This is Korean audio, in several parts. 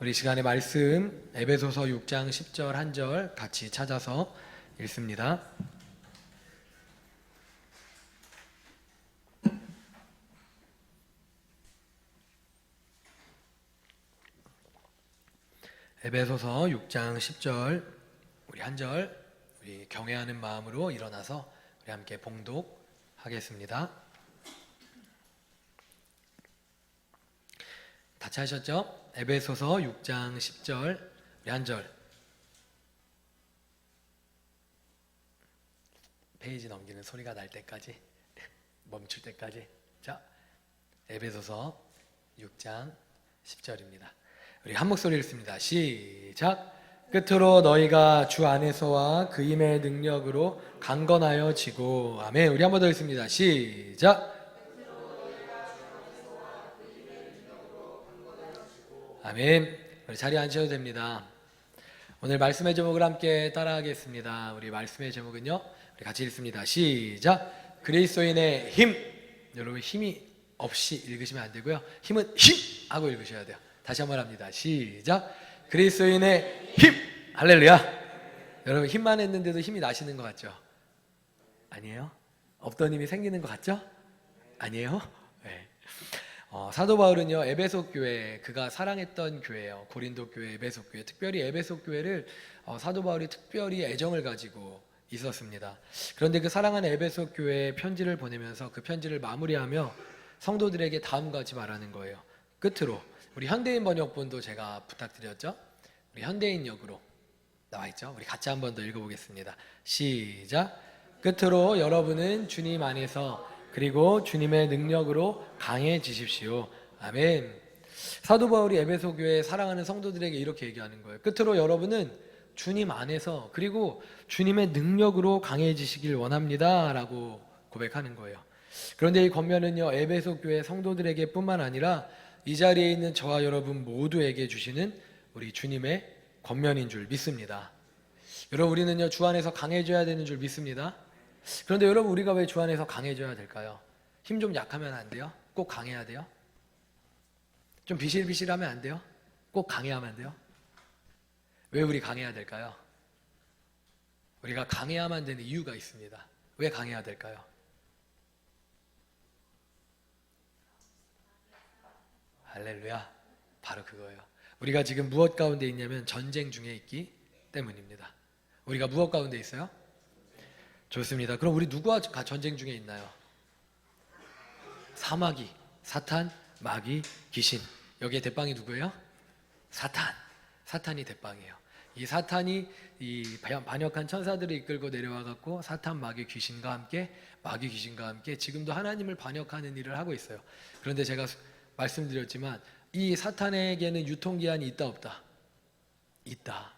우리 시간의 말씀 에베소서 6장 10절 한 절 같이 찾아서 읽습니다. 에베소서 6장 10절 우리 한 절 우리 경외하는 마음으로 일어나서 우리 함께 봉독하겠습니다. 같이 하셨죠? 에베소서 6장 10절 우리 한 절. 페이지 넘기는 소리가 날 때까지 멈출 때까지. 자, 에베소서 6장 10절입니다. 우리 한 목소리 읽습니다. 시작. 끝으로 너희가 주 안에서와 그 힘의 능력으로 강건하여 지고. 아멘. 우리 한 번 더 읽습니다. 시작. 아멘. 우리 자리에 앉으셔도 됩니다. 오늘 말씀의 제목을 함께 따라하겠습니다. 우리 말씀의 제목은요, 우리 같이 읽습니다. 시작. 그리스도인의 힘. 여러분 힘이 없이 읽으시면 안 되고요. 힘은 힘 하고 읽으셔야 돼요. 다시 한번 합니다. 시작. 그리스도인의 힘. 할렐루야. 여러분 힘만 했는데도 힘이 나시는 것 같죠? 아니에요? 없던 힘이 생기는 것 같죠? 아니에요? 네. 사도 바울은요, 에베소 교회, 그가 사랑했던 교회예요. 고린도 교회, 에베소 교회, 특별히 에베소 교회를 사도 바울이 특별히 애정을 가지고 있었습니다. 그런데 그 사랑하는 에베소 교회에 편지를 보내면서 그 편지를 마무리하며 성도들에게 다음과 같이 말하는 거예요. 끝으로 우리 현대인 번역본도 제가 부탁드렸죠. 우리 현대인역으로 나와 있죠. 우리 같이 한 번 더 읽어보겠습니다. 시작. 끝으로 여러분은 주님 안에서 그리고 주님의 능력으로 강해지십시오. 아멘. 사도 바울이 에베소 교회 사랑하는 성도들에게 이렇게 얘기하는 거예요. 끝으로 여러분은 주님 안에서 그리고 주님의 능력으로 강해지시길 원합니다 라고 고백하는 거예요. 그런데 이 권면은요, 에베소 교회 성도들에게 뿐만 아니라 이 자리에 있는 저와 여러분 모두에게 주시는 우리 주님의 권면인 줄 믿습니다. 여러분, 우리는요 주 안에서 강해져야 되는 줄 믿습니다. 그런데 여러분, 우리가 왜 주 안에서 강해져야 될까요? 힘 좀 약하면 안 돼요? 꼭 강해야 돼요? 좀 비실비실하면 안 돼요? 꼭 강해야만 돼요? 왜 우리 강해야 될까요? 우리가 강해야만 되는 이유가 있습니다. 왜 강해야 될까요? 할렐루야. 바로 그거예요. 우리가 지금 무엇 가운데 있냐면 전쟁 중에 있기 때문입니다. 우리가 무엇 가운데 있어요? 좋습니다. 그럼 우리 누구와 전쟁 중에 있나요? 사마귀, 사탄, 마귀, 귀신. 여기에 대빵이 누구예요? 사탄. 사탄이 대빵이에요. 이 사탄이 이 반역한 천사들을 이끌고 내려와 갖고 사탄, 마귀, 귀신과 함께 지금도 하나님을 반역하는 일을 하고 있어요. 그런데 제가 말씀드렸지만 이 사탄에게는 유통기한이 있다 없다? 있다.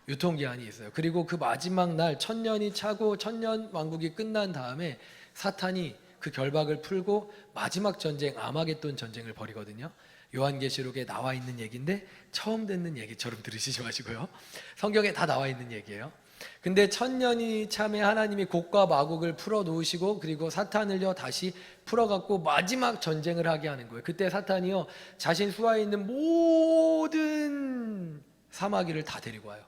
유통기한이 있어요. 그리고 그 마지막 날 천년이 차고 천년 왕국이 끝난 다음에 사탄이 그 결박을 풀고 마지막 전쟁, 아마겟돈 전쟁을 벌이거든요. 요한계시록에 나와 있는 얘기인데 처음 듣는 얘기처럼 들으시지 마시고요. 성경에 다 나와 있는 얘기예요. 근데 천년이 참에 하나님이 곡과 마곡을 풀어 놓으시고 그리고 사탄을요 다시 풀어갖고 마지막 전쟁을 하게 하는 거예요. 그때 사탄이요 자신 수하에 있는 모든 사마귀를 다 데리고 와요.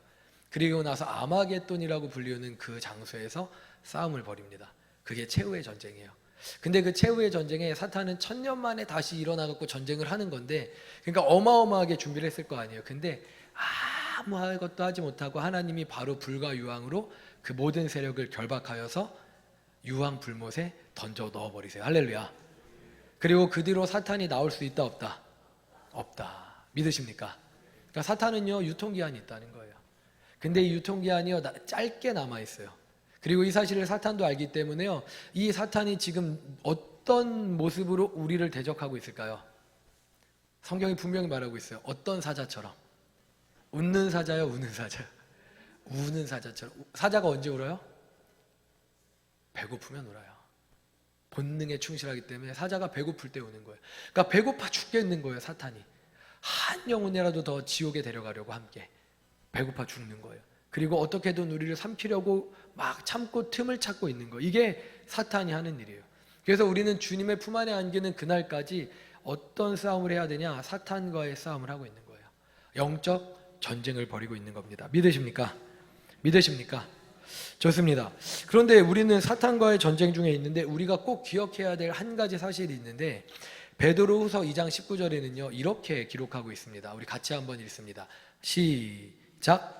그리고 나서 아마겟돈이라고 불리우는 그 장소에서 싸움을 벌입니다. 그게 최후의 전쟁이에요. 근데 그 최후의 전쟁에 사탄은 천년 만에 다시 일어나갖고 전쟁을 하는 건데, 그러니까 어마어마하게 준비를 했을 거 아니에요. 근데 아무것도 하지 못하고 하나님이 바로 불과 유황으로 그 모든 세력을 결박하여서 유황 불못에 던져 넣어버리세요. 할렐루야. 그리고 그 뒤로 사탄이 나올 수 있다 없다? 없다. 믿으십니까? 그러니까 사탄은요 유통기한이 있다는 거예요. 근데 이 유통기한이요 짧게 남아있어요. 그리고 이 사실을 사탄도 알기 때문에요, 이 사탄이 지금 어떤 모습으로 우리를 대적하고 있을까요? 성경이 분명히 말하고 있어요. 어떤 사자처럼. 웃는 사자요, 우는 사자요? 우는 사자처럼. 사자가 언제 울어요? 배고프면 울어요. 본능에 충실하기 때문에 사자가 배고플 때 우는 거예요. 그러니까 배고파 죽겠는 거예요, 사탄이. 한 영혼이라도 더 지옥에 데려가려고 함께 배고파 죽는 거예요. 그리고 어떻게든 우리를 삼키려고 막 참고 틈을 찾고 있는 거예요. 이게 사탄이 하는 일이에요. 그래서 우리는 주님의 품 안에 안기는 그날까지 어떤 싸움을 해야 되냐? 사탄과의 싸움을 하고 있는 거예요. 영적 전쟁을 벌이고 있는 겁니다. 믿으십니까? 믿으십니까? 좋습니다. 그런데 우리는 사탄과의 전쟁 중에 있는데 우리가 꼭 기억해야 될 한 가지 사실이 있는데 베드로후서 2장 19절에는요 이렇게 기록하고 있습니다. 우리 같이 한번 읽습니다. 시작.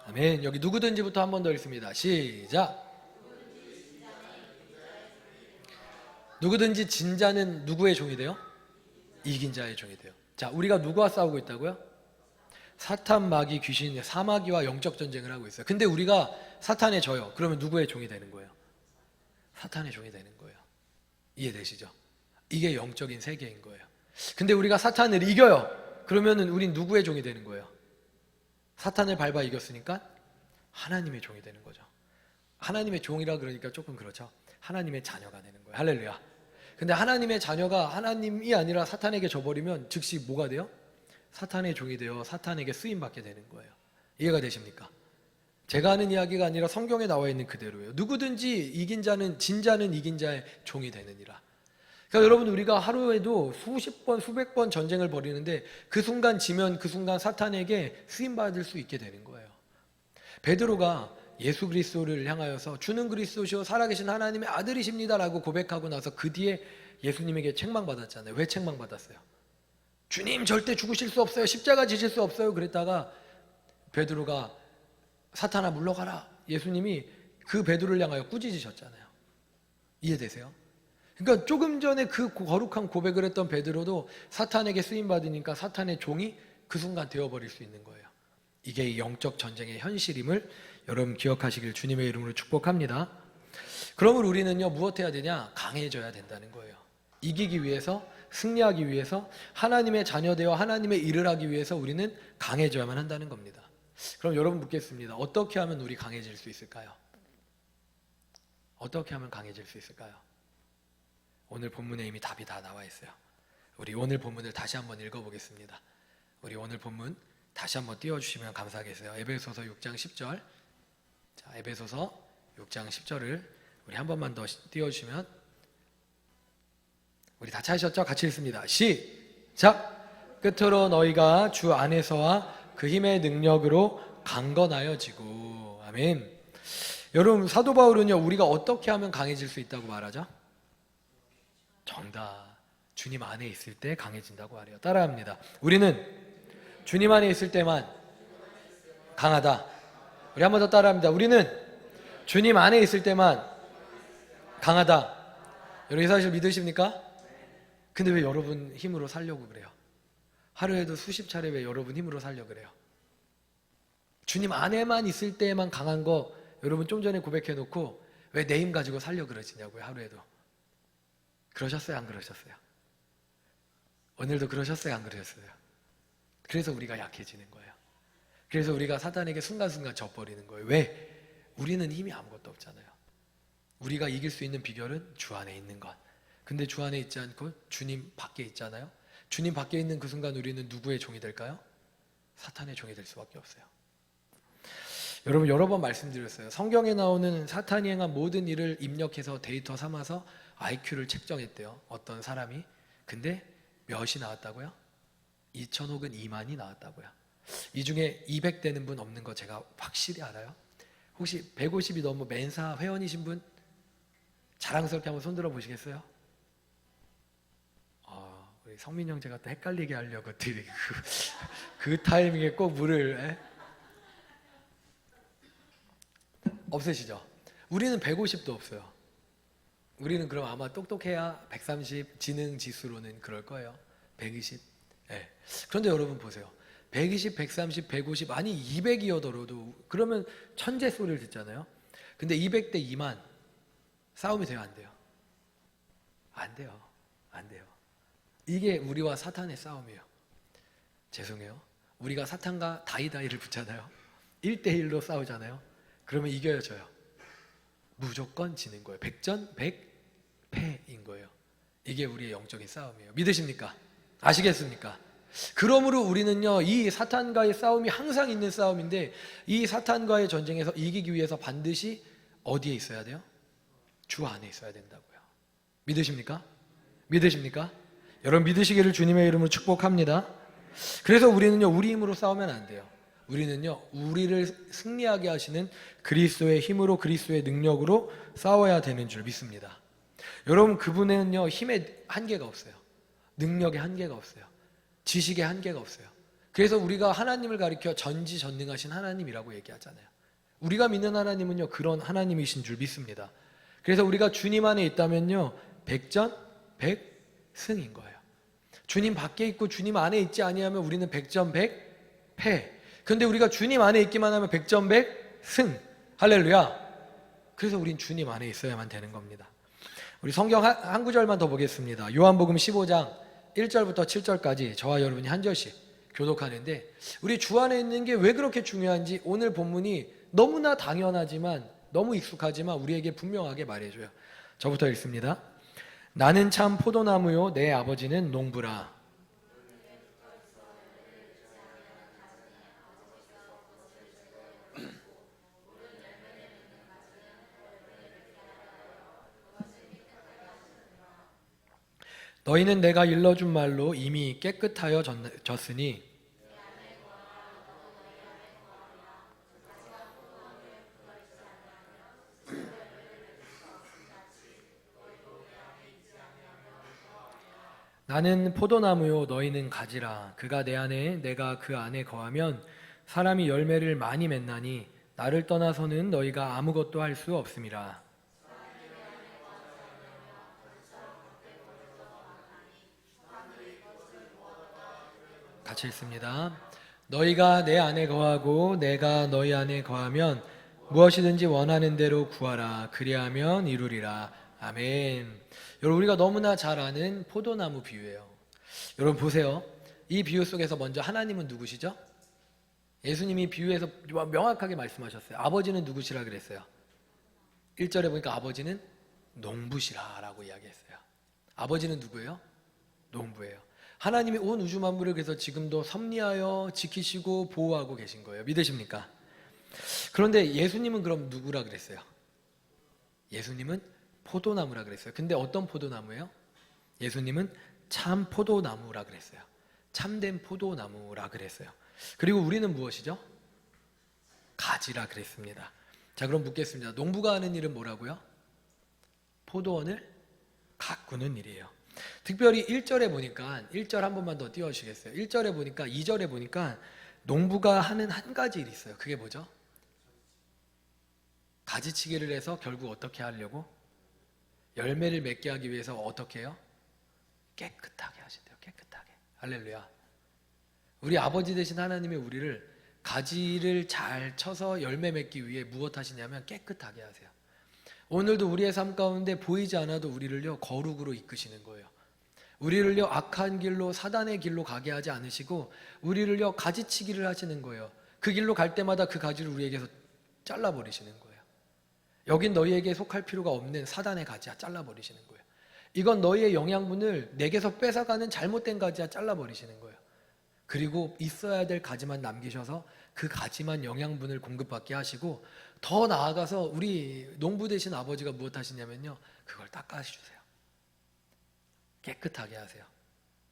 아멘. 여기 누구든지부터 한 번 더 읽습니다. 시작. 누구든지 진 자는 누구의 종이 돼요? 이긴 자의 종이 돼요. 자, 우리가 누구와 싸우고 있다고요? 사탄, 마귀, 귀신, 사마귀와 영적 전쟁을 하고 있어요. 근데 우리가 사탄에 져요. 그러면 누구의 종이 되는 거예요? 사탄의 종이 되는 거예요. 이해되시죠? 이게 영적인 세계인 거예요. 근데 우리가 사탄을 이겨요. 그러면은 우린 누구의 종이 되는 거예요? 사탄을 밟아 이겼으니까 하나님의 종이 되는 거죠. 하나님의 종이라 그러니까 조금 그렇죠. 하나님의 자녀가 되는 거예요. 할렐루야. 근데 하나님의 자녀가 하나님이 아니라 사탄에게 져버리면 즉시 뭐가 돼요? 사탄의 종이 되어 사탄에게 쓰임받게 되는 거예요. 이해가 되십니까? 제가 하는 이야기가 아니라 성경에 나와 있는 그대로예요. 누구든지 이긴 자는 진 자는 이긴 자의 종이 되느니라. 그러니까 여러분 우리가 하루에도 수십 번 수백 번 전쟁을 벌이는데 그 순간 지면 그 순간 사탄에게 쓰임받을 수 있게 되는 거예요. 베드로가 예수 그리스도를 향하여서 주는 그리스도시요 살아계신 하나님의 아들이십니다라고 고백하고 나서 그 뒤에 예수님에게 책망받았잖아요. 왜 책망받았어요? 주님 절대 죽으실 수 없어요. 십자가 지실 수 없어요. 그랬다가 베드로가 사탄아 물러가라. 예수님이 그 베드로를 향하여 꾸짖으셨잖아요. 이해되세요? 그러니까 조금 전에 그 거룩한 고백을 했던 베드로도 사탄에게 쓰임받으니까 사탄의 종이 그 순간 되어버릴 수 있는 거예요. 이게 이 영적 전쟁의 현실임을 여러분 기억하시길 주님의 이름으로 축복합니다. 그러면 우리는요 무엇해야 되냐? 강해져야 된다는 거예요. 이기기 위해서, 승리하기 위해서, 하나님의 자녀 되어 하나님의 일을 하기 위해서 우리는 강해져야만 한다는 겁니다. 그럼 여러분 묻겠습니다. 어떻게 하면 우리 강해질 수 있을까요? 어떻게 하면 강해질 수 있을까요? 오늘 본문에 이미 답이 다 나와 있어요. 우리 오늘 본문을 다시 한번 읽어보겠습니다. 우리 오늘 본문 다시 한번 띄워주시면 감사하겠어요. 에베소서 6장 10절. 자, 에베소서 6장 10절을 우리 한 번만 더 띄워주시면, 우리 다 찾으셨죠? 같이 읽습니다. 시작! 끝으로 너희가 주 안에서와 그 힘의 능력으로 강건하여지고. 아멘. 여러분 사도 바울은요 우리가 어떻게 하면 강해질 수 있다고 말하죠? 정답. 주님 안에 있을 때 강해진다고 하래요. 따라합니다. 우리는 주님 안에 있을 때만 강하다. 우리 한 번 더 따라합니다. 우리는 주님 안에 있을 때만 강하다. 여러분 이 사실 믿으십니까? 근데 왜 여러분 힘으로 살려고 그래요? 하루에도 수십 차례 왜 여러분 힘으로 살려고 그래요? 주님 안에만 있을 때만 강한 거 여러분 좀 전에 고백해놓고 왜 내 힘 가지고 살려고 그러시냐고요. 하루에도. 그러셨어요? 안 그러셨어요? 오늘도 그러셨어요? 안 그러셨어요? 그래서 우리가 약해지는 거예요. 그래서 우리가 사탄에게 순간순간 져버리는 거예요. 왜? 우리는 힘이 아무것도 없잖아요. 우리가 이길 수 있는 비결은 주 안에 있는 것. 근데 주 안에 있지 않고 주님 밖에 있잖아요. 주님 밖에 있는 그 순간 우리는 누구의 종이 될까요? 사탄의 종이 될 수밖에 없어요. 여러분 여러 번 말씀드렸어요. 성경에 나오는 사탄이 행한 모든 일을 입력해서 데이터 삼아서 IQ를 책정했대요. 어떤 사람이. 근데 몇이 나왔다고요? 2천 혹은 2만이 나왔다고요. 이 중에 200 되는 분 없는 거 제가 확실히 알아요. 혹시 150이 넘어 멘사 회원이신 분? 자랑스럽게 한번 손들어 보시겠어요? 우리 성민 형제가 또 헷갈리게 하려고 그 타이밍에 꼭 물을 없으시죠? 우리는 150도 없어요. 우리는 그럼 아마 똑똑해야 130, 지능 지수로는 그럴 거예요. 120. 그런데 여러분 보세요. 120, 130, 150 아니 200이어더라도 그러면 천재 소리를 듣잖아요. 근데 200대 2만 싸움이 돼요? 안 돼요? 안 돼요. 안 돼요. 이게 우리와 사탄의 싸움이에요. 죄송해요. 우리가 사탄과 다이다이를 붙잖아요. 1대1로 싸우잖아요. 그러면 이겨야 져요. 무조건 지는 거예요. 100전 100패인 거예요. 이게 우리의 영적인 싸움이에요. 믿으십니까? 아시겠습니까? 그러므로 우리는요 이 사탄과의 싸움이 항상 있는 싸움인데 이 사탄과의 전쟁에서 이기기 위해서 반드시 어디에 있어야 돼요? 주 안에 있어야 된다고요. 믿으십니까? 믿으십니까? 여러분 믿으시기를 주님의 이름으로 축복합니다. 그래서 우리는요, 우리 힘으로 싸우면 안 돼요. 우리는요, 우리를 승리하게 하시는 그리스도의 힘으로, 그리스도의 능력으로 싸워야 되는 줄 믿습니다. 여러분, 그분은요, 힘의 한계가 없어요. 능력의 한계가 없어요. 지식의 한계가 없어요. 그래서 우리가 하나님을 가리켜 전지전능하신 하나님이라고 얘기하잖아요. 우리가 믿는 하나님은요, 그런 하나님이신 줄 믿습니다. 그래서 우리가 주님 안에 있다면요, 백전백승인 거예요. 주님 밖에 있고 주님 안에 있지 아니하면 우리는 백전백패. 그런데 우리가 주님 안에 있기만 하면 백전백승. 할렐루야. 그래서 우린 주님 안에 있어야만 되는 겁니다. 우리 성경 한 구절만 더 보겠습니다. 요한복음 15장 1절부터 7절까지 저와 여러분이 한 절씩 교독하는데, 우리 주 안에 있는 게 왜 그렇게 중요한지 오늘 본문이 너무나 당연하지만, 너무 익숙하지만 우리에게 분명하게 말해줘요. 저부터 읽습니다. 나는 참 포도나무요 내 아버지는 농부라. 너희는 내가 일러준 말로 이미 깨끗하여 졌으니 나는 포도나무요 너희는 가지라. 그가 내 안에 내가 그 안에 거하면 사람이 열매를 많이 맺나니 나를 떠나서는 너희가 아무것도 할 수 없음이라. 같이 읽습니다. 너희가 내 안에 거하고 내가 너희 안에 거하면 무엇이든지 원하는 대로 구하라. 그리하면 이루리라. 아멘. 여러분, 우리가 너무나 잘 아는 포도나무 비유예요. 여러분 보세요. 이 비유 속에서 먼저 하나님은 누구시죠? 예수님이 비유에서 명확하게 말씀하셨어요. 아버지는 누구시라 그랬어요? 1절에 보니까 아버지는 농부시라 라고 이야기했어요. 아버지는 누구예요? 농부예요. 하나님이 온 우주 만물을 그래서 지금도 섭리하여 지키시고 보호하고 계신 거예요. 믿으십니까? 그런데 예수님은 그럼 누구라 그랬어요? 예수님은 포도나무라 그랬어요. 근데 어떤 포도나무예요? 예수님은 참 포도나무라 그랬어요. 참된 포도나무라 그랬어요. 그리고 우리는 무엇이죠? 가지라 그랬습니다. 자, 그럼 묻겠습니다. 농부가 하는 일은 뭐라고요? 포도원을 가꾸는 일이에요. 특별히 1절에 보니까 1절 한 번만 더 띄워주시겠어요? 1절에 보니까 2절에 보니까 농부가 하는 한 가지 일이 있어요. 그게 뭐죠? 가지치기를 해서 결국 어떻게 하려고? 열매를 맺게 하기 위해서 어떻게 해요? 깨끗하게 하신대요. 깨끗하게. 할렐루야. 우리 아버지 되신 하나님이 우리를 가지를 잘 쳐서 열매 맺기 위해 무엇 하시냐면 깨끗하게 하세요. 오늘도 우리의 삶 가운데 보이지 않아도 우리를요 거룩으로 이끄시는 거예요. 우리를요 악한 길로, 사단의 길로 가게 하지 않으시고 우리를요 가지치기를 하시는 거예요. 그 길로 갈 때마다 그 가지를 우리에게서 잘라버리시는 거예요. 여긴 너희에게 속할 필요가 없는 사단의 가지야 잘라버리시는 거예요. 이건 너희의 영양분을 내게서 뺏어가는 잘못된 가지야 잘라버리시는 거예요. 그리고 있어야 될 가지만 남기셔서 그 가지만 영양분을 공급받게 하시고, 더 나아가서 우리 농부 되신 아버지가 무엇 하시냐면요 그걸 닦아주세요. 깨끗하게 하세요.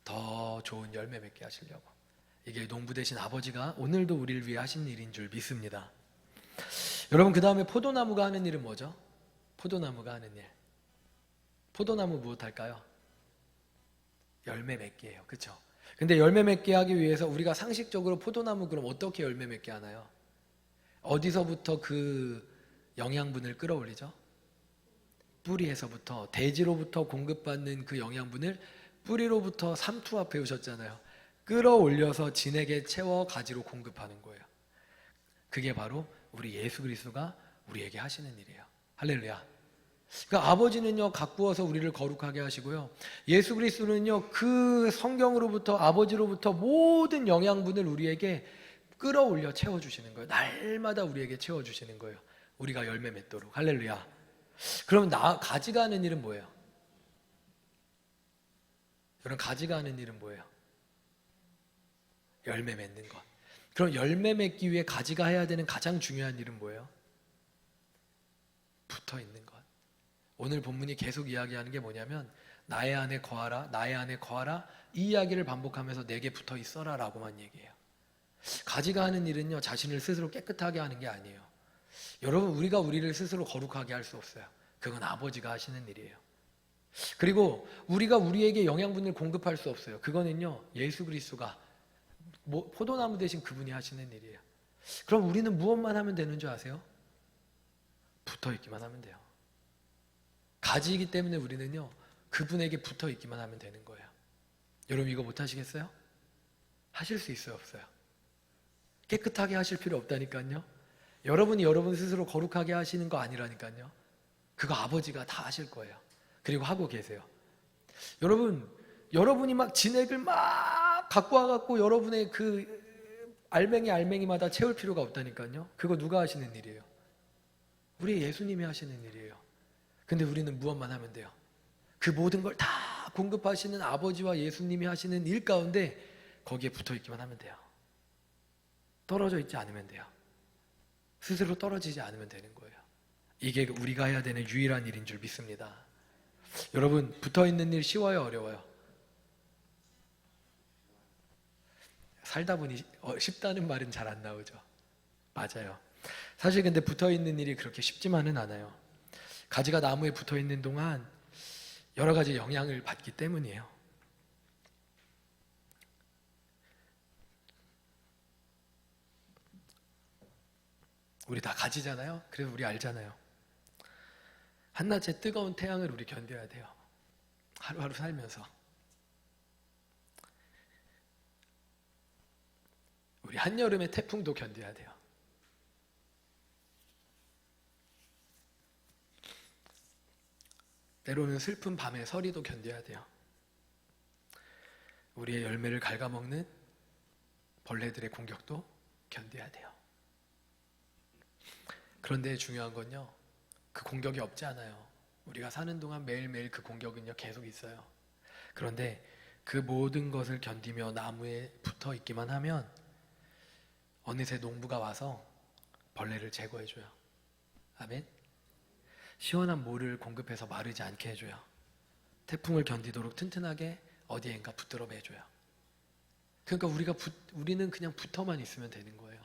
더 좋은 열매 맺게 하시려고. 이게 농부 되신 아버지가 오늘도 우리를 위해 하신 일인 줄 믿습니다. 여러분, 그 다음에 포도나무가 하는 일은 뭐죠? 포도나무가 하는 일. 포도나무 무엇 할까요? 열매 맺게 해요. 그렇죠? 근데 열매 맺게 하기 위해서 우리가 상식적으로 포도나무 그럼 어떻게 열매 맺게 하나요? 어디서부터 그 영양분을 끌어올리죠? 뿌리에서부터, 대지로부터 공급받는 그 영양분을 뿌리로부터 삼투압 배우셨잖아요. 끌어올려서 진에게 채워 가지로 공급하는 거예요. 그게 바로 우리 예수 그리스도가 우리에게 하시는 일이에요. 할렐루야. 그러니까 아버지는요 가꾸어서 우리를 거룩하게 하시고요, 예수 그리스도는요 그 성경으로부터, 아버지로부터 모든 영양분을 우리에게 끌어올려 채워주시는 거예요. 날마다 우리에게 채워주시는 거예요. 우리가 열매 맺도록. 할렐루야. 그럼 가지가 하는 일은 뭐예요? 여러분, 가지가 하는 일은 뭐예요? 열매 맺는 것. 그럼 열매 맺기 위해 가지가 해야 되는 가장 중요한 일은 뭐예요? 붙어 있는 것. 오늘 본문이 계속 이야기하는 게 뭐냐면 나의 안에 거하라, 나의 안에 거하라, 이 이야기를 반복하면서 내게 붙어 있어라 라고만 얘기해요. 가지가 하는 일은요, 자신을 스스로 깨끗하게 하는 게 아니에요. 여러분, 우리가 우리를 스스로 거룩하게 할 수 없어요. 그건 아버지가 하시는 일이에요. 그리고 우리가 우리에게 영양분을 공급할 수 없어요. 그거는요, 예수 그리스도가 포도나무 대신 그분이 하시는 일이에요. 그럼 우리는 무엇만 하면 되는 줄 아세요? 붙어 있기만 하면 돼요. 가지이기 때문에 우리는요, 그분에게 붙어 있기만 하면 되는 거예요. 여러분, 이거 못 하시겠어요? 하실 수 있어요, 없어요? 깨끗하게 하실 필요 없다니까요. 여러분이 여러분 스스로 거룩하게 하시는 거 아니라니까요. 그거 아버지가 다 하실 거예요. 그리고 하고 계세요. 여러분이 막 진액을 막 갖고 와갖고 여러분의 그 알맹이마다 채울 필요가 없다니까요. 그거 누가 하시는 일이에요? 우리 예수님이 하시는 일이에요. 근데 우리는 무엇만 하면 돼요? 그 모든 걸 다 공급하시는 아버지와 예수님이 하시는 일 가운데 거기에 붙어 있기만 하면 돼요. 떨어져 있지 않으면 돼요. 스스로 떨어지지 않으면 되는 거예요. 이게 우리가 해야 되는 유일한 일인 줄 믿습니다. 여러분, 붙어 있는 일 쉬워요, 어려워요? 살다 보니 쉽다는 말은 잘 안 나오죠. 맞아요. 사실 근데 붙어 있는 일이 그렇게 쉽지만은 않아요. 가지가 나무에 붙어 있는 동안 여러 가지 영향을 받기 때문이에요. 우리 다 가지잖아요. 그래서 우리 알잖아요. 한낮의 뜨거운 태양을 우리 견뎌야 돼요. 하루하루 살면서. 우리 한여름의 태풍도 견뎌야 돼요. 때로는 슬픈 밤의 서리도 견뎌야 돼요. 우리의 열매를 갉아먹는 벌레들의 공격도 견뎌야 돼요. 그런데 중요한 건요, 그 공격이 없지 않아요. 우리가 사는 동안 매일매일 그 공격은요, 계속 있어요. 그런데 그 모든 것을 견디며 나무에 붙어 있기만 하면 어느새 농부가 와서 벌레를 제거해줘요. 아멘. 시원한 모를 공급해서 마르지 않게 해줘요. 태풍을 견디도록 튼튼하게 어디엔가 붙들어 매줘요. 그러니까 우리는 그냥 붙어만 있으면 되는 거예요.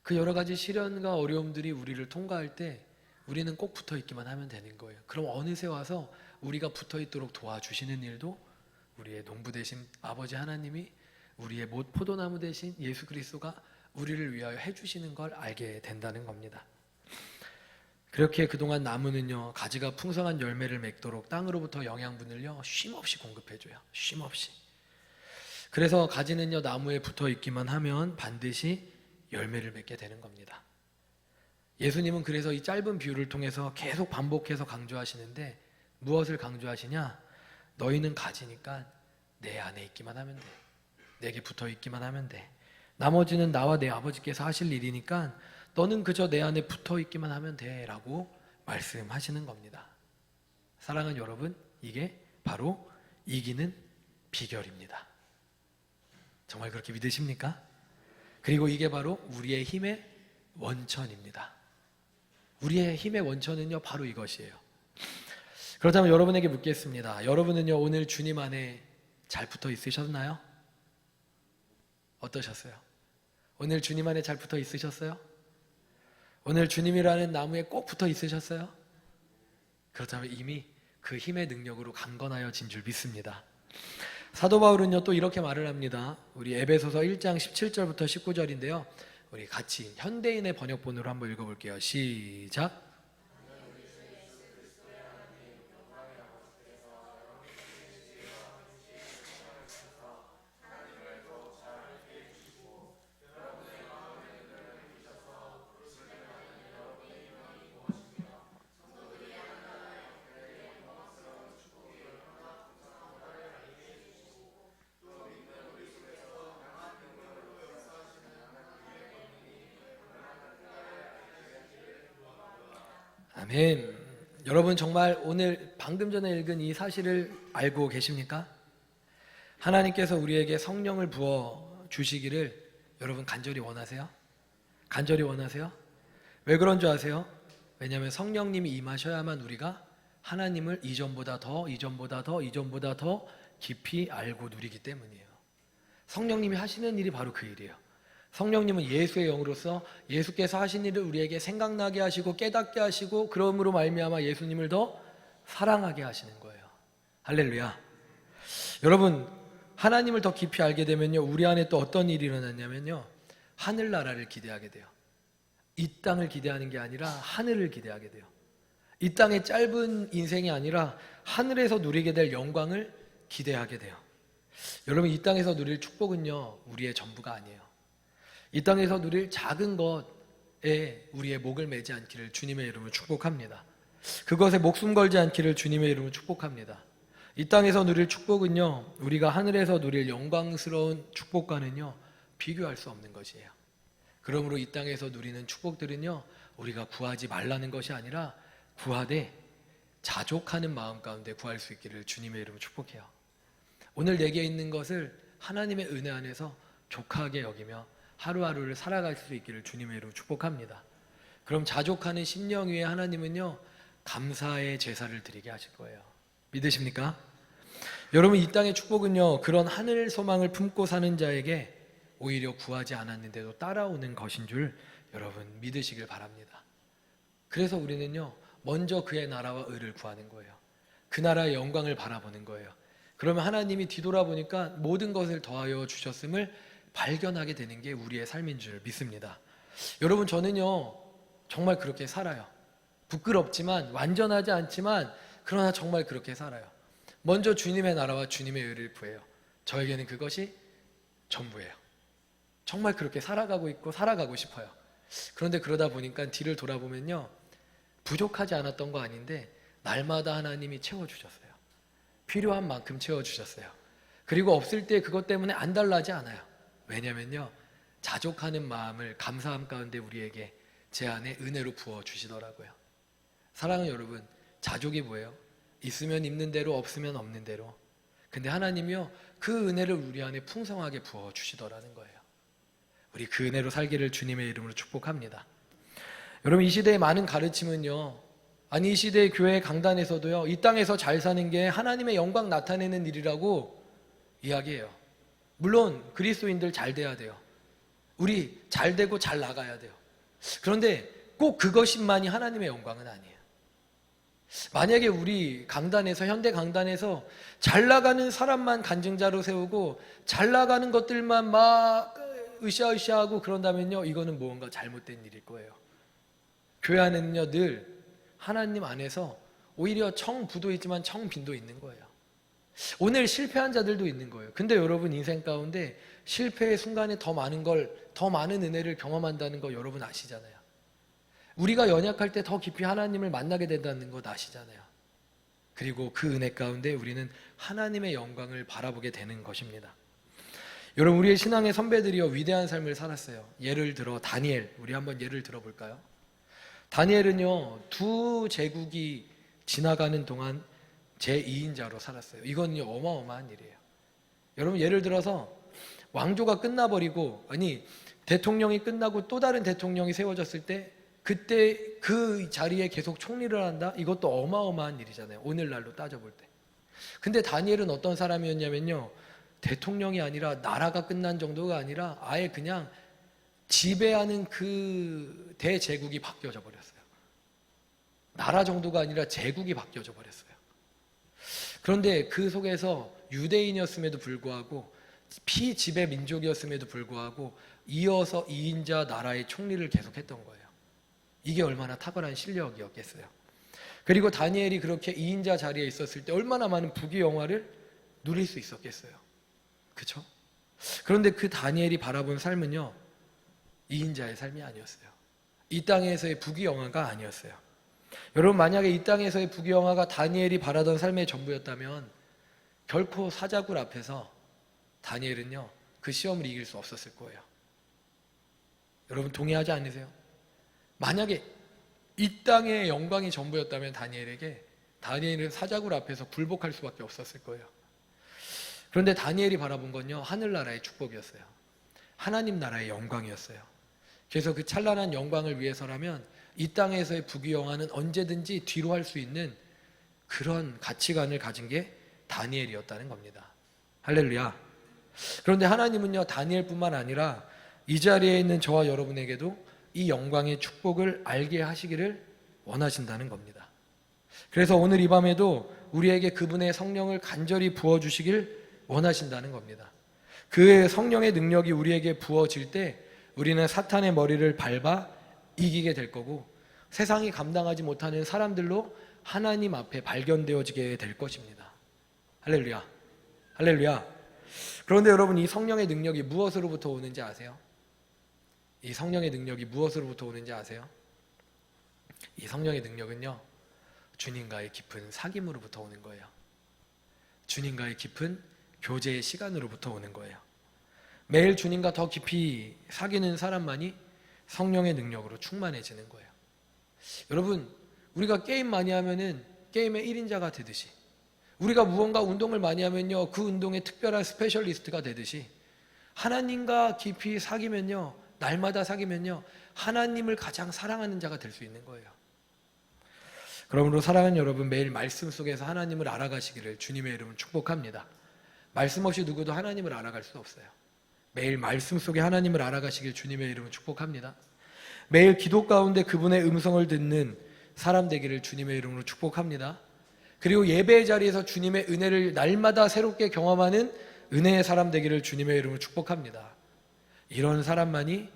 그 여러 가지 시련과 어려움들이 우리를 통과할 때 우리는 꼭 붙어 있기만 하면 되는 거예요. 그럼 어느새 와서 우리가 붙어 있도록 도와주시는 일도 우리의 농부 되신 아버지 하나님이, 우리의 포도나무 되신 예수 그리스도가 우리를 위하여 해주시는 걸 알게 된다는 겁니다. 그렇게 그동안 나무는요, 가지가 풍성한 열매를 맺도록 땅으로부터 영양분을요, 쉼없이 공급해줘요. 쉼없이. 그래서 가지는요, 나무에 붙어 있기만 하면 반드시 열매를 맺게 되는 겁니다. 예수님은 그래서 이 짧은 비유를 통해서 계속 반복해서 강조하시는데, 무엇을 강조하시냐? 너희는 가지니까 내 안에 있기만 하면 돼. 내게 붙어 있기만 하면 돼. 나머지는 나와 내 아버지께서 하실 일이니까 너는 그저 내 안에 붙어 있기만 하면 돼 라고 말씀하시는 겁니다. 사랑하는 여러분, 이게 바로 이기는 비결입니다. 정말 그렇게 믿으십니까? 그리고 이게 바로 우리의 힘의 원천입니다. 우리의 힘의 원천은요, 바로 이것이에요. 그렇다면 여러분에게 묻겠습니다. 여러분은요, 오늘 주님 안에 잘 붙어 있으셨나요? 어떠셨어요? 오늘 주님 안에 잘 붙어 있으셨어요? 오늘 주님이라는 나무에 꼭 붙어 있으셨어요? 그렇다면 이미 그 힘의 능력으로 강건하여진 줄 믿습니다. 사도 바울은요, 또 이렇게 말을 합니다. 우리 에베소서 1장 17절부터 19절인데요. 우리 같이 현대인의 번역본으로 한번 읽어볼게요. 시작. 아멘. 여러분, 정말 오늘 방금 전에 읽은 이 사실을 알고 계십니까? 하나님께서 우리에게 성령을 부어 주시기를 여러분 간절히 원하세요? 간절히 원하세요? 왜 그런 줄 아세요? 왜냐하면 성령님이 임하셔야만 우리가 하나님을 이전보다 더 깊이 알고 누리기 때문이에요. 성령님이 하시는 일이 바로 그 일이에요. 성령님은 예수의 영으로서 예수께서 하신 일을 우리에게 생각나게 하시고 깨닫게 하시고 그러므로 말미암아 예수님을 더 사랑하게 하시는 거예요. 할렐루야. 여러분, 하나님을 더 깊이 알게 되면요, 우리 안에 또 어떤 일이 일어났냐면요, 하늘나라를 기대하게 돼요. 이 땅을 기대하는 게 아니라 하늘을 기대하게 돼요. 이 땅의 짧은 인생이 아니라 하늘에서 누리게 될 영광을 기대하게 돼요. 여러분, 이 땅에서 누릴 축복은요, 우리의 전부가 아니에요. 이 땅에서 누릴 작은 것에 우리의 목을 매지 않기를 주님의 이름으로 축복합니다. 그것에 목숨 걸지 않기를 주님의 이름으로 축복합니다. 이 땅에서 누릴 축복은요, 우리가 하늘에서 누릴 영광스러운 축복과는요, 비교할 수 없는 것이에요. 그러므로 이 땅에서 누리는 축복들은요, 우리가 구하지 말라는 것이 아니라 구하되 자족하는 마음 가운데 구할 수 있기를 주님의 이름으로 축복해요. 오늘 내게 있는 것을 하나님의 은혜 안에서 족하게 여기며 하루하루를 살아갈 수 있기를 주님의 이름으로 축복합니다. 그럼 자족하는 심령 위에 하나님은요, 감사의 제사를 드리게 하실 거예요. 믿으십니까? 여러분, 이 땅의 축복은요, 그런 하늘 소망을 품고 사는 자에게 오히려 구하지 않았는데도 따라오는 것인 줄 여러분 믿으시길 바랍니다. 그래서 우리는요, 먼저 그의 나라와 의를 구하는 거예요. 그 나라의 영광을 바라보는 거예요. 그러면 하나님이 뒤돌아보니까 모든 것을 더하여 주셨음을 발견하게 되는 게 우리의 삶인 줄 믿습니다. 여러분, 저는요, 정말 그렇게 살아요. 부끄럽지만, 완전하지 않지만, 그러나 정말 그렇게 살아요. 먼저 주님의 나라와 주님의 의를 구해요. 저에게는 그것이 전부예요. 정말 그렇게 살아가고 있고 살아가고 싶어요. 그런데 그러다 보니까 뒤를 돌아보면요, 부족하지 않았던 거 아닌데 날마다 하나님이 채워주셨어요. 필요한 만큼 채워주셨어요. 그리고 없을 때 그것 때문에 안달나지 않아요. 왜냐면요, 자족하는 마음을 감사함 가운데 우리에게 제 안에 은혜로 부어주시더라고요. 사랑하는 여러분, 자족이 뭐예요? 있으면 있는 대로, 없으면 없는 대로. 근데 하나님이요, 그 은혜를 우리 안에 풍성하게 부어주시더라는 거예요. 우리 그 은혜로 살기를 주님의 이름으로 축복합니다. 여러분, 이 시대의 많은 가르침은요, 아니 이 시대의 교회 강단에서도요, 이 땅에서 잘 사는 게 하나님의 영광 나타내는 일이라고 이야기해요. 물론 그리스도인들 잘 돼야 돼요. 우리 잘 되고 잘 나가야 돼요. 그런데 꼭 그것만이 하나님의 영광은 아니에요. 만약에 우리 강단에서, 현대 강단에서 잘 나가는 사람만 간증자로 세우고 잘 나가는 것들만 막 으쌰으쌰하고 그런다면요, 이거는 무언가 잘못된 일일 거예요. 교회 안에는요, 늘 하나님 안에서 오히려 청부도 있지만 청빈도 있는 거예요. 오늘 실패한 자들도 있는 거예요. 근데 여러분, 인생 가운데 실패의 순간에 더 많은 은혜를 경험한다는 거 여러분 아시잖아요. 우리가 연약할 때 더 깊이 하나님을 만나게 된다는 것 아시잖아요. 그리고 그 은혜 가운데 우리는 하나님의 영광을 바라보게 되는 것입니다. 여러분, 우리의 신앙의 선배들이요, 위대한 삶을 살았어요. 예를 들어 다니엘, 우리 한번 예를 들어볼까요? 다니엘은요, 두 제국이 지나가는 동안 제2인자로 살았어요. 이건요, 어마어마한 일이에요. 여러분, 예를 들어서 왕조가 끝나버리고, 아니 대통령이 끝나고 또 다른 대통령이 세워졌을 때 그때 그 자리에 계속 총리를 한다? 이것도 어마어마한 일이잖아요, 오늘날로 따져볼 때. 근데 다니엘은 어떤 사람이었냐면요, 대통령이 아니라, 나라가 끝난 정도가 아니라 아예 그냥 지배하는 그 대제국이 바뀌어져 버렸어요. 나라 정도가 아니라 제국이 바뀌어져 버렸어요. 그런데 그 속에서 유대인이었음에도 불구하고, 피지배 민족이었음에도 불구하고 이어서 2인자 나라의 총리를 계속했던 거예요. 이게 얼마나 탁월한 실력이었겠어요. 그리고 다니엘이 그렇게 2인자 자리에 있었을 때 얼마나 많은 부귀영화를 누릴 수 있었겠어요. 그렇죠? 그런데 그 다니엘이 바라본 삶은요, 2인자의 삶이 아니었어요. 이 땅에서의 부귀영화가 아니었어요. 여러분, 만약에 이 땅에서의 부귀영화가 다니엘이 바라던 삶의 전부였다면 결코 사자굴 앞에서 다니엘은요, 그 시험을 이길 수 없었을 거예요. 여러분, 동의하지 않으세요? 만약에 이 땅의 영광이 전부였다면 다니엘은 사자굴 앞에서 굴복할 수밖에 없었을 거예요. 그런데 다니엘이 바라본 건요, 하늘나라의 축복이었어요. 하나님 나라의 영광이었어요. 그래서 그 찬란한 영광을 위해서라면 이 땅에서의 부귀영화는 언제든지 뒤로 할 수 있는 그런 가치관을 가진 게 다니엘이었다는 겁니다. 할렐루야. 그런데 하나님은요, 다니엘뿐만 아니라 이 자리에 있는 저와 여러분에게도 이 영광의 축복을 알게 하시기를 원하신다는 겁니다. 그래서 오늘 이 밤에도 우리에게 그분의 성령을 간절히 부어주시길 원하신다는 겁니다. 그 성령의 능력이 우리에게 부어질 때 우리는 사탄의 머리를 밟아 이기게 될 거고, 세상이 감당하지 못하는 사람들로 하나님 앞에 발견되어지게 될 것입니다. 할렐루야. 할렐루야. 그런데 여러분, 이 성령의 능력이 무엇으로부터 오는지 아세요? 이 성령의 능력이 무엇으로부터 오는지 아세요? 이 성령의 능력은요, 주님과의 깊은 사귐으로부터 오는 거예요. 주님과의 깊은 교제의 시간으로부터 오는 거예요. 매일 주님과 더 깊이 사귀는 사람만이 성령의 능력으로 충만해지는 거예요. 여러분, 우리가 게임 많이 하면은 게임의 1인자가 되듯이, 우리가 무언가 운동을 많이 하면요, 그 운동의 특별한 스페셜리스트가 되듯이, 하나님과 깊이 사귀면요, 날마다 사귀면요, 하나님을 가장 사랑하는 자가 될 수 있는 거예요. 그러므로 사랑하는 여러분, 매일 말씀 속에서 하나님을 알아가시기를 주님의 이름으로 축복합니다. 말씀 없이 누구도 하나님을 알아갈 수 없어요. 매일 말씀 속에 하나님을 알아가시길 주님의 이름으로 축복합니다. 매일 기도 가운데 그분의 음성을 듣는 사람 되기를 주님의 이름으로 축복합니다. 그리고 예배의 자리에서 주님의 은혜를 날마다 새롭게 경험하는 은혜의 사람 되기를 주님의 이름으로 축복합니다. 이런 사람만이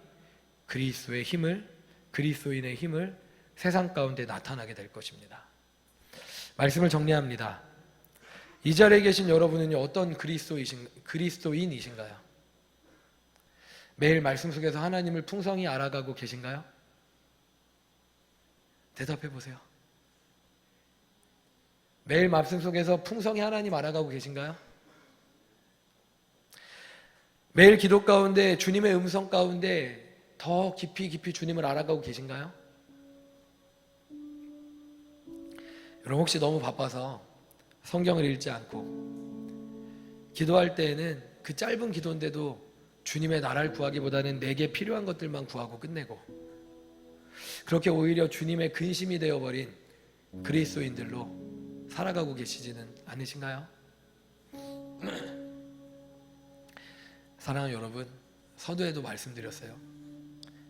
그리스도인의 힘을 세상 가운데 나타나게 될 것입니다. 말씀을 정리합니다. 이 자리에 계신 여러분은요, 어떤 그리스도인이신가요? 매일 말씀 속에서 하나님을 풍성히 알아가고 계신가요? 대답해 보세요. 매일 말씀 속에서 풍성히 하나님 알아가고 계신가요? 매일 기도 가운데 주님의 음성 가운데 더 깊이 주님을 알아가고 계신가요? 여러분, 혹시 너무 바빠서 성경을 읽지 않고 기도할 때에는 그 짧은 기도인데도 주님의 나라를 구하기보다는 내게 필요한 것들만 구하고 끝내고, 그렇게 오히려 주님의 근심이 되어버린 그리스도인들로 살아가고 계시지는 않으신가요? 사랑하는 여러분, 서두에도 말씀드렸어요.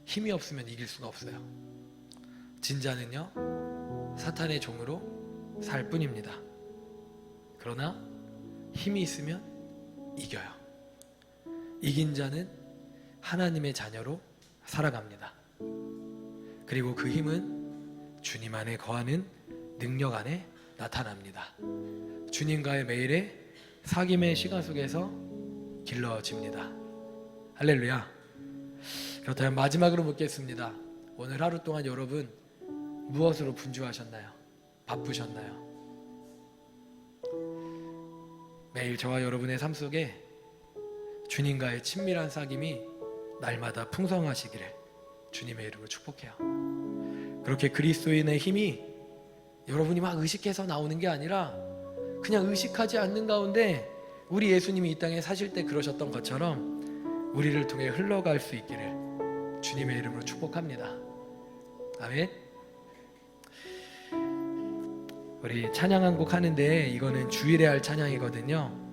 힘이 없으면 이길 수가 없어요. 진자는요, 사탄의 종으로 살 뿐입니다. 그러나 힘이 있으면 이겨요. 이긴 자는 하나님의 자녀로 살아갑니다. 그리고 그 힘은 주님 안에 거하는 능력 안에 나타납니다. 주님과의 매일의 사귐의 시간 속에서 길러집니다. 할렐루야. 그렇다면 마지막으로 묻겠습니다. 오늘 하루 동안 여러분 무엇으로 분주하셨나요? 바쁘셨나요? 매일 저와 여러분의 삶 속에 주님과의 친밀한 사귐이 날마다 풍성하시기를 주님의 이름으로 축복해요. 그렇게 그리스도인의 힘이 여러분이 막 의식해서 나오는 게 아니라 그냥 의식하지 않는 가운데 우리 예수님이 이 땅에 사실 때 그러셨던 것처럼 우리를 통해 흘러갈 수 있기를 주님의 이름으로 축복합니다. 아멘. 우리 찬양 한 곡 하는데 이거는 주일에 할 찬양이거든요.